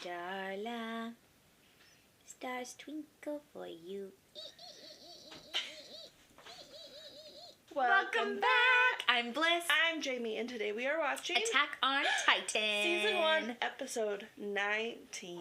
Darla, stars twinkle for you. Welcome back. I'm Bliss. I'm Jamie, and today we are watching Attack on Titan. Season 1, Episode 19.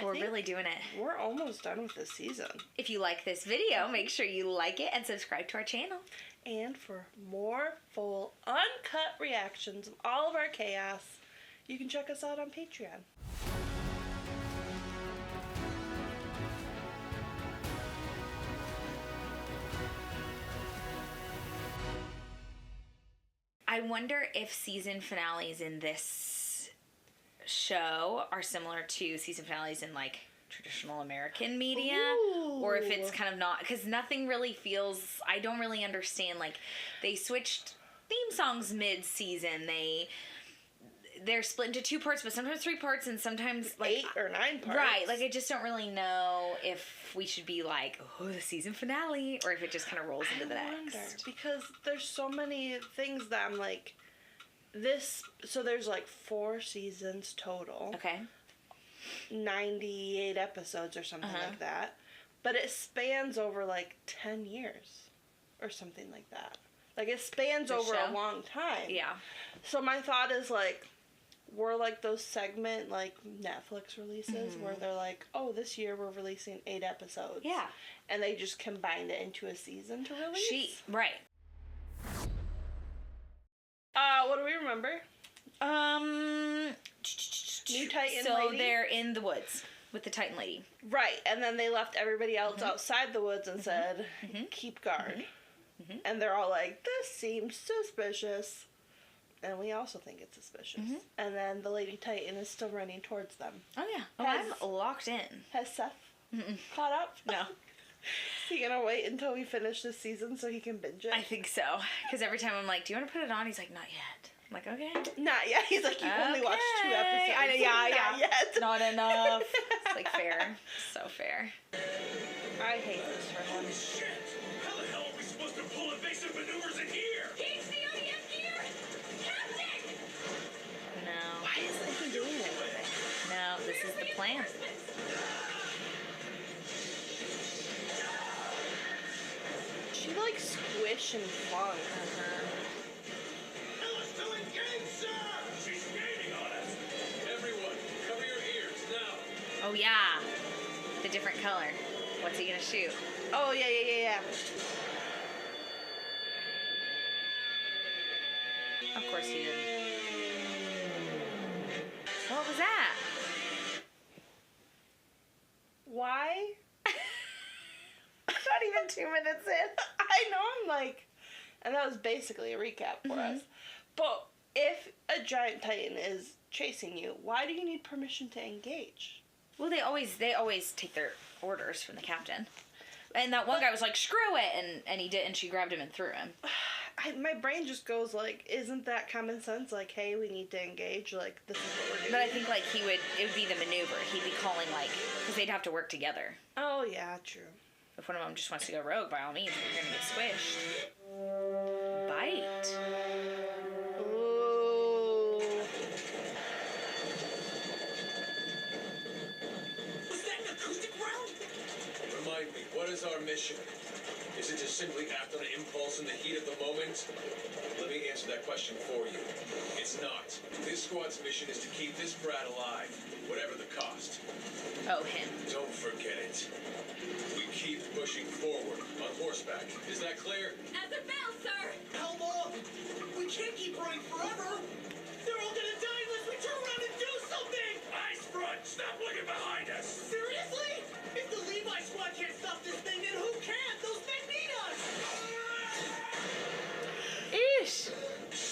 We're really doing it. We're almost done with this season. If you like this video, make sure you like it and subscribe to our channel. And for more full, uncut reactions of all of our chaos, you can check us out on Patreon. I wonder if season finales in this show are similar to season finales in like traditional American media. Ooh. Or if it's kind of not, because nothing really feels, I don't really understand, like they switched theme songs mid-season, they're split into 2 parts, but sometimes 3 parts, and sometimes like 8 or 9 parts. Right, like I just don't really know if we should be like, oh, the season finale, or if it just kind of rolls into the next. Because there's so many things that I'm like, so there's like 4 seasons total. Okay. 98 episodes or something like that. But it spans over like 10 years or something like that. Like it spans over a long time. Yeah. So my thought is like, we're like those segment like Netflix releases where they're like, oh, this year we're releasing 8 episodes. Yeah. And they just combined it into a season to release. Right. What do we remember? New Titan so lady? they're in the woods with the Titan lady. Right, and then they left everybody else outside the woods and said, keep guard. And they're all like, this seems suspicious. And we also think it's suspicious. And then the Lady Titan is still running towards them. Oh, yeah. Oh, I'm locked in. Has Seth caught up? No. Is he going to wait until we finish this season so he can binge it? I think so. Because every time I'm like, do you want to put it on? He's like, not yet. I'm like, okay. Not yet. He's like, you only watched 2 episodes. I know, yeah. Not yet. Not enough. It's like fair. So fair. I hate this for him. Shit! How the hell are we supposed to pull evasive maneuvers in here? He's the ODF gear! Captain! No. Why isn't he doing it? No, this is the plan. She like squish and flung. Ella's still engaged, sir! She's gaining on us! Everyone, cover your ears, now! Oh, yeah. The different color. What's he gonna shoot? Oh, yeah. Of course he didn't. What was that? Why? Not even 2 minutes in. I know, I'm like, and that was basically a recap for us. But if a giant titan is chasing you, why do you need permission to engage? Well, they always take their orders from the captain. And that one guy was like, screw it, and he did, and she grabbed him and threw him. My brain just goes like, isn't that common sense? Like, hey, we need to engage. Like, this is what we're doing. But I think like it would be the maneuver. He'd be calling like, because they'd have to work together. Oh yeah, true. If one of them just wants to go rogue, by all means, you're gonna get squished. Bite. Ooh. Was that an acoustic round? Remind me, what is our mission? Is it to simply act on an impulse in the heat of the moment? Let me answer that question for you. It's not. This squad's mission is to keep this brat alive, whatever the cost. Oh, him. Don't forget it. We keep pushing forward on horseback. Is that clear? As a bell, sir! How long? We can't keep running forever. They're all gonna die unless we turn around and do something! Ice front, stop looking behind us! Seriously? If the Levi squad can't stop this thing, then who can? Those men need us! Ish.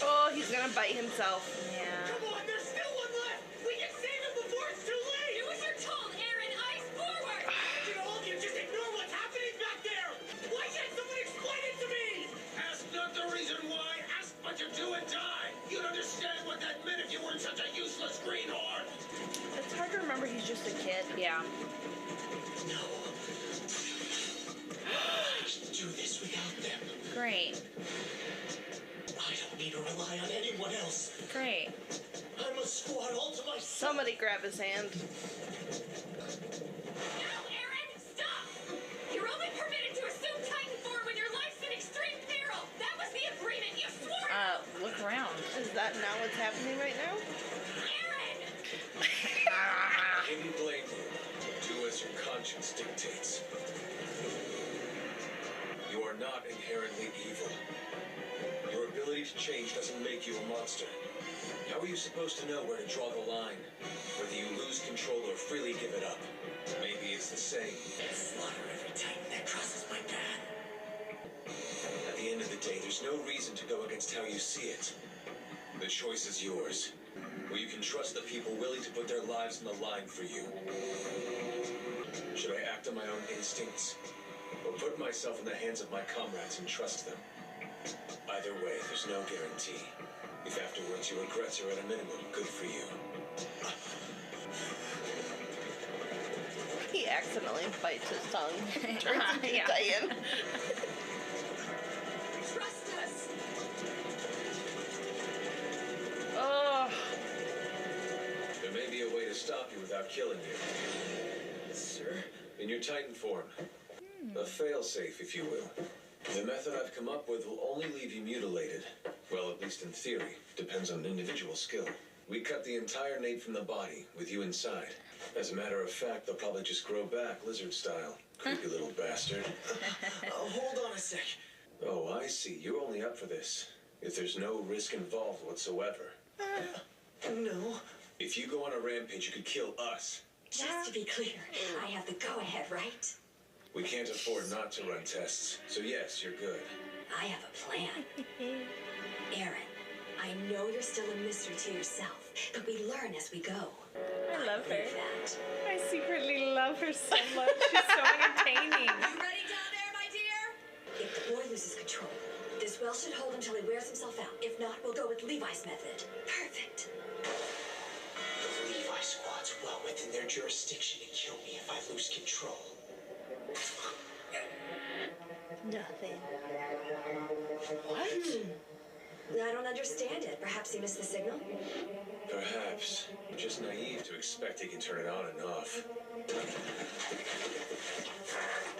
Oh, he's gonna bite himself. Yeah. Come on, there's still one left! We can save him before it's too late! Do as you're told, Aron! Ice forward! Can all of you just ignore what's happening back there? Why can't someone explain it to me? Ask not the reason why, ask what you do and die! You'd understand what that meant if you weren't such a useless greenhorn! It's hard to remember he's just a kid. Yeah. No. I can do this without them. Great. I don't need to rely on anyone else. Great. I'm a squad all to myself. Somebody grab his hand. No, Aron, stop! You're only permitted to assume Titan form when your life's in extreme peril. That was the agreement. You swore. Look around. Is that not what's happening right now? Aron! Didn't blame you. Do as your conscience dictates. You are not inherently evil. Your ability to change doesn't make you a monster. How are you supposed to know where to draw the line? Whether you lose control or freely give it up? Maybe it's the same. Slaughter every Titan that crosses my path. At the end of the day, there's no reason to go against how you see it. The choice is yours. Where you can trust the people willing to put their lives on the line for you. Should I act on my own instincts? Or put myself in the hands of my comrades and trust them? Either way, there's no guarantee. If afterwards your regrets are at a minimum, good for you. He accidentally bites his tongue. Turns into Yeah. Titan. Trust us. Oh. There may be a way to stop you without killing you. Sir? In your Titan form. A fail-safe, if you will. The method I've come up with will only leave you mutilated. Well, at least in theory. Depends on individual skill. We cut the entire nape from the body, with you inside. As a matter of fact, they'll probably just grow back, lizard style. Creepy little bastard. Hold on a sec. Oh, I see. You're only up for this. If there's no risk involved whatsoever. No. If you go on a rampage, you could kill us. Just to be clear, I have the go-ahead, right? We can't afford not to run tests. So yes, you're good. I have a plan. Aron, I know you're still a mystery to yourself, but we learn as we go. I love her. Believe that. I secretly love her so much. She's so entertaining. You ready down there, my dear? If the boy loses control, this well should hold until he wears himself out. If not, we'll go with Levi's method. Perfect. The Levi squad's well within their jurisdiction to kill me if I lose control. Nothing. What? I don't understand it. Perhaps he missed the signal? Perhaps. You're just naive to expect he can turn it on and off.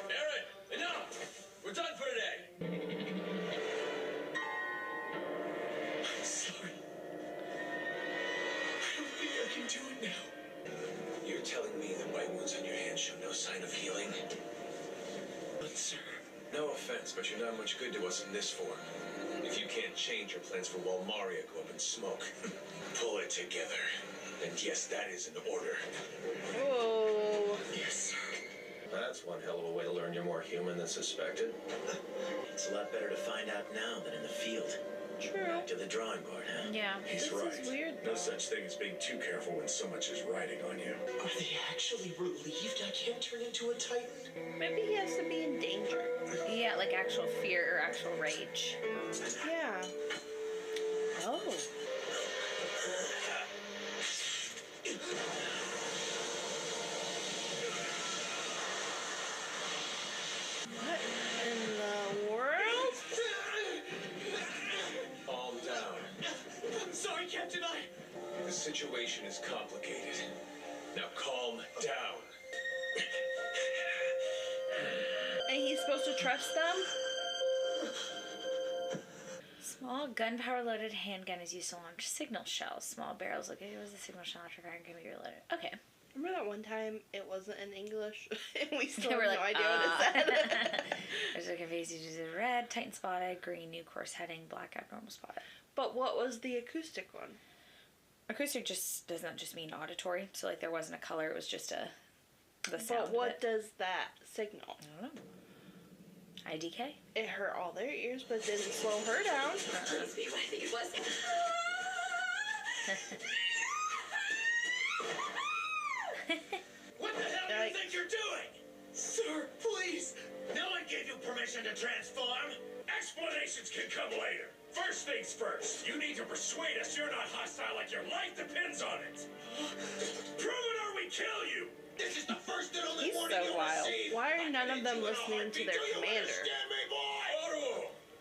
Aron, enough! We're done for today! I'm sorry. I don't think I can do it now. You're telling me the bite wounds on your hands show no sign of healing? But, sir, No offense, but you're not much good to us in this form. If you can't change your plans for Walmaria, go up in smoke. Pull it together. And yes, that is in order. Oh. yes, sir. That's one hell of a way to learn you're more human than suspected. It's a lot better to find out now than in the field. True. Back to the drawing board, huh? Yeah. He's This right. is weird, No though. such thing as being too careful when so much is riding on you. Are they actually relieved I can't turn into a Titan? Maybe he has to be in danger. Yeah, like actual fear or actual rage. Yeah. Oh. What in the world? Calm down. I'm sorry, Captain. The situation is complicated. Now calm down. And he's supposed to trust them? Small gunpowder loaded handgun is used to launch signal shells. Small barrels located as a signal shell after firing can be reloaded. Okay. Remember that one time it wasn't in English and we still They have were no like, idea what it said? There's a confused uses red, Titan spotted, green, new course heading, black, abnormal spotted. But what was the acoustic one? Acoustic just doesn't just mean auditory. So like there wasn't a color, it was just the sound. But what does that signal? I don't know. IDK? It hurt all their ears, but didn't slow her down. Please be what I think it was. What the hell do you think you're doing? Sir, please. No one gave you permission to transform. Explanations can come later. First things first, you need to persuade us you're not hostile like your life depends on it. Prove it or we kill you. This is the first and only He's warning so you'll wild. receive. Why are I none of need them you in a listening to heartbeat. their Do you commander? Aron, understand me, boy?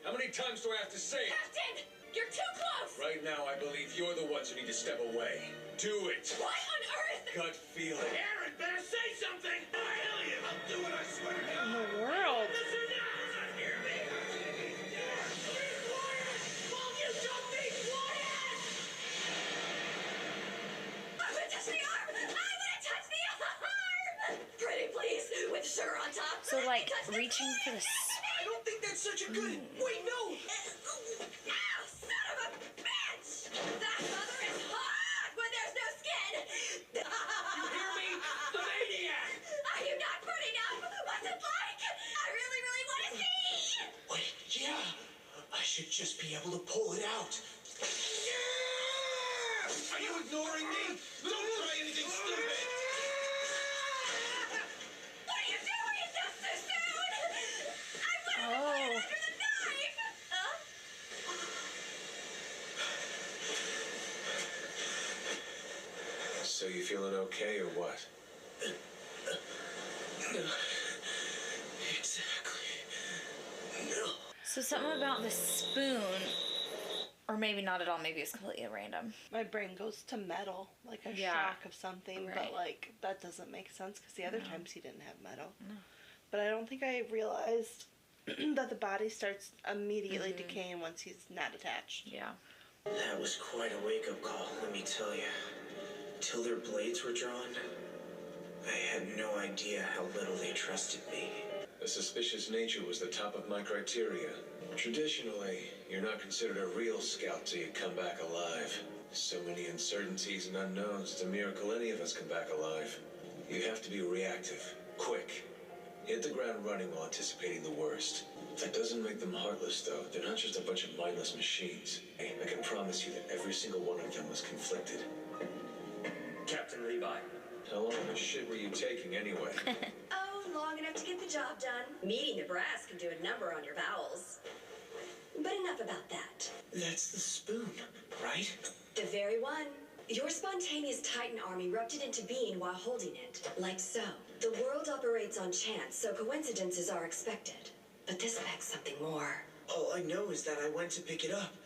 how many times do I have to say it? Captain! You're too close! Right now, I believe you're the ones who need to step away. Do it! What on earth? Gut feeling. Aaron, better say something! I'll do it, I swear to God! In the world. Listen now! Hear me? Will you don't be quiet! I'm gonna touch the arm! I'm gonna touch the arm! Pretty please, with sugar on top. So like Touch the reaching for the I don't think that's such a good... Wait, no! Ow, son of a bitch! That mother is hot when there's no skin! You hear me? The maniac! Are you not putting up? What's it like? I really, really want to see! Wait, yeah. I should just be able to pull it out. Yeah! Are you ignoring me? Don't try anything stupid! What are you doing? It's just so soon! I put it Oh. under the knife! So you feeling okay or what? Exactly. No. So something about the spoon, or maybe not at all, maybe it's completely random. My brain goes to metal, like a Yeah. shock of something, Right. but like that doesn't make sense because the other times he didn't have metal. No. But I don't think I realized that the body starts immediately decaying once he's not attached. Yeah. That was quite a wake-up call, let me tell you. Till their blades were drawn, I had no idea how little they trusted me. The suspicious nature was the top of my criteria. Traditionally, you're not considered a real scout till you come back alive. So many uncertainties and unknowns, it's a miracle any of us come back alive. You have to be reactive, quick. Hit the ground running while anticipating the worst. That doesn't make them heartless, though. They're not just a bunch of mindless machines. Hey, I can promise you that every single one of them was conflicted. Captain Levi. How long of a shit were you taking, anyway? Oh, long enough to get the job done. Meeting the brass can do a number on your bowels. But enough about that. That's the spoon, right? The very one. Your spontaneous Titan arm erupted into being while holding it. Like so. The world operates on chance, so coincidences are expected. But this begs something more. All I know is that I went to pick it up.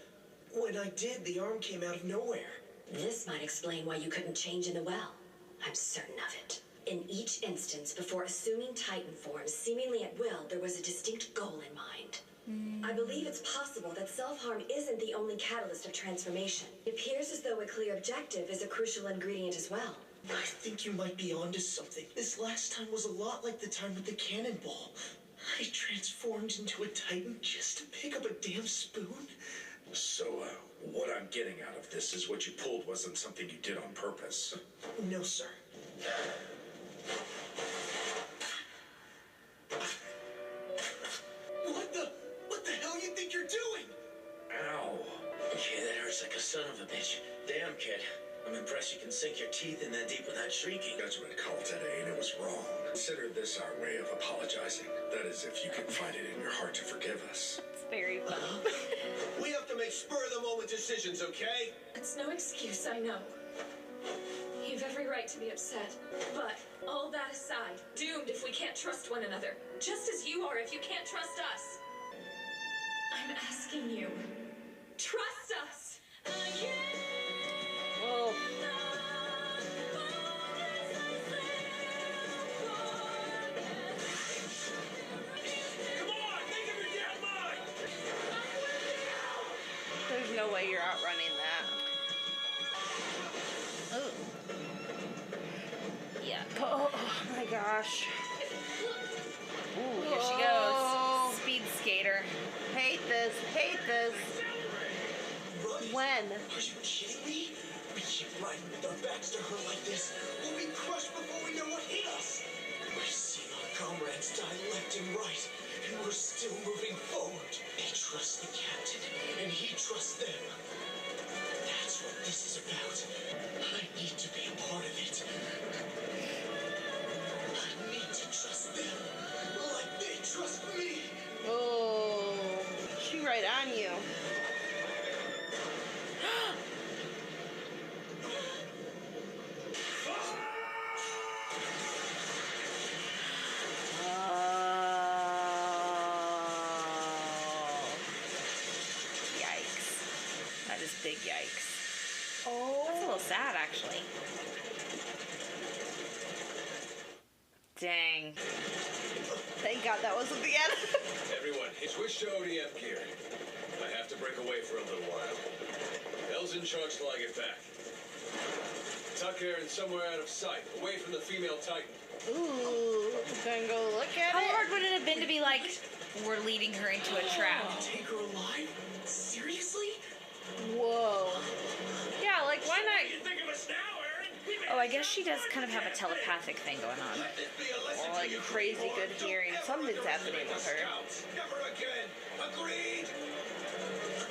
When I did, the arm came out of nowhere. This might explain why you couldn't change in the well. I'm certain of it. In each instance, before assuming Titan form, seemingly at will, there was a distinct goal in mind. I believe it's possible that self-harm isn't the only catalyst of transformation. It appears as though a clear objective is a crucial ingredient as well. I think you might be onto something. This last time was a lot like the time with the cannonball. I transformed into a Titan just to pick up a damn spoon. So, what I'm getting out of this is what you pulled wasn't something you did on purpose. No, sir. What the hell you think you're doing? Ow. Okay, that hurts like a son of a bitch. Damn, kid. I'm impressed you can sink your teeth in that deep without shrieking. Judgment call today, and it was wrong. Consider this our way of apologizing. That is, if you can find it in your heart to forgive us. It's very fun. We have to make spur-of-the-moment decisions, okay? It's no excuse, I know. You have every right to be upset. But, all that aside, doomed if we can't trust one another. Just as you are if you can't trust us. I'm asking you, trust us! Whoa. Come on, think of your damn mind! There's no way you're outrunning that. Oh. Yeah. Oh my gosh. Ooh, here she Oh. goes. Speed skater. Hate this. Hate this. Right? When? Are you kidding me? We keep riding with our backs to her like this. We'll be crushed before we know what hit us. We've seen our comrades die left and right, and we're still moving forward. They trust the captain, and he trusts them. That's what this is about. I need to be a part of it. I need to trust them, like they trust me. Oh. She right on you. Yikes. big yikes. Oh. That's a little sad, actually. Dang. Thank God that wasn't the end. Everyone, switch to ODM gear. I have to break away for a little while. Elle's in charge till I get back. Tuck Aron somewhere out of sight, away from the female Titan. Ooh, gonna go look at How it. hard would it have been to be like, we're leading her into a trap? Take her alive? Seriously? Whoa. Yeah, like why What not? do you think of us now, Aron? We made Oh, I guess she does kind of have a telepathic thing going on. Let this be a lesson Or to like you. crazy good hearing. Something's happening with her. Scouts. Never again. Agreed?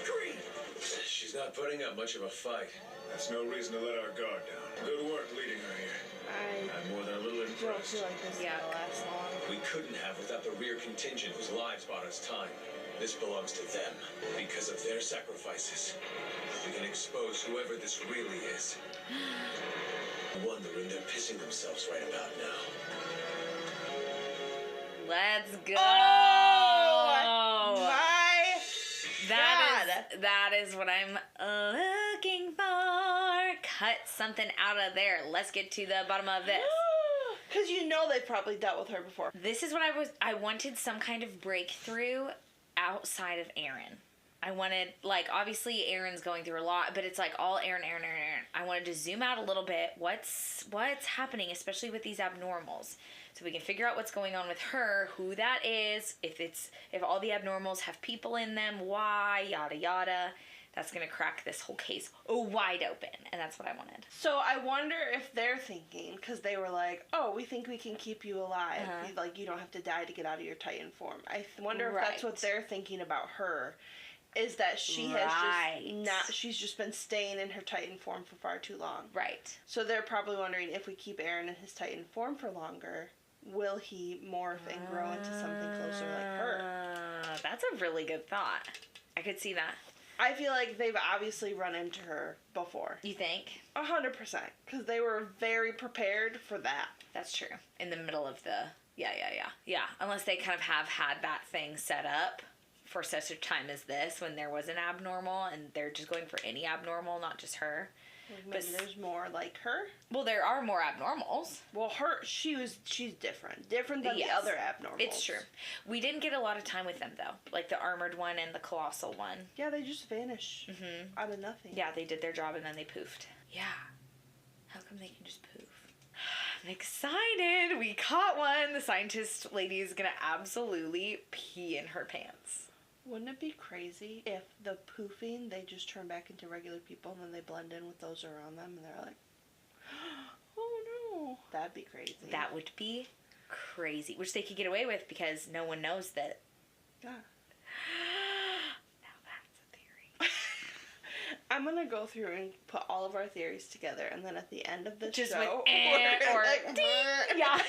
Agreed. She's not putting up much of a fight. That's no reason to let our guard down. Good work leading her here. I I'm more than a little don't impressed. feel like this is Yeah. gonna last long. We couldn't have without the rear contingent whose lives bought us time. This belongs to them. Because of their sacrifices, we can expose whoever this really is. Wondering they're pissing themselves right about now. Let's go. Oh, my That is what I'm looking for. Cut something out of there. Let's get to the bottom of this. Because you know they've probably dealt with her before. This is what I wanted some kind of breakthrough outside of Aron. I wanted, like, obviously Aron's going through a lot, but it's like all Aron. I wanted to zoom out a little bit. What's happening, especially with these abnormals, so we can figure out what's going on with her, who that is, if all the abnormals have people in them, why, yada yada. That's gonna crack this whole case wide open, and that's what I wanted. So I wonder if they're thinking, because they were like, oh, we think we can keep you alive. Uh-huh. Like, you don't have to die to get out of your Titan form. I wonder if that's what Right. they're thinking about her. Is that she has she's just been staying in her Titan form for far too long. Right. So they're probably wondering, if we keep Aron in his Titan form for longer, will he morph and grow into something closer like her? That's a really good thought. I could see that. I feel like they've obviously run into her before. You think? 100%. Because they were very prepared for that. That's true. In the middle of the... Yeah. Unless they kind of have had that thing set up for such a time as this, when there was an abnormal, and they're just going for any abnormal, not just her. Like maybe there's more like her. Well, there are more abnormals. Well, she's different. Different than Yes. the other abnormals. It's true. We didn't get a lot of time with them, though. Like the armored one and the colossal one. Yeah, they just vanish out of nothing. Yeah, they did their job and then they poofed. Yeah. How come they can just poof? I'm excited. We caught one. The scientist lady is going to absolutely pee in her pants. Wouldn't it be crazy if the poofing, they just turn back into regular people and then they blend in with those around them and they're like, oh no. That'd be crazy. That would be crazy. Which they could get away with because no one knows that. Yeah. Now that's a theory. I'm going to go through and put all of our theories together, and then at the end of the Just show, with we're or like, ding. Yeah.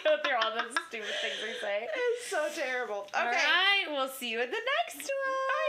Go through all the stupid things we say. It's so terrible. Okay. All right. We'll see you in the next one. Bye.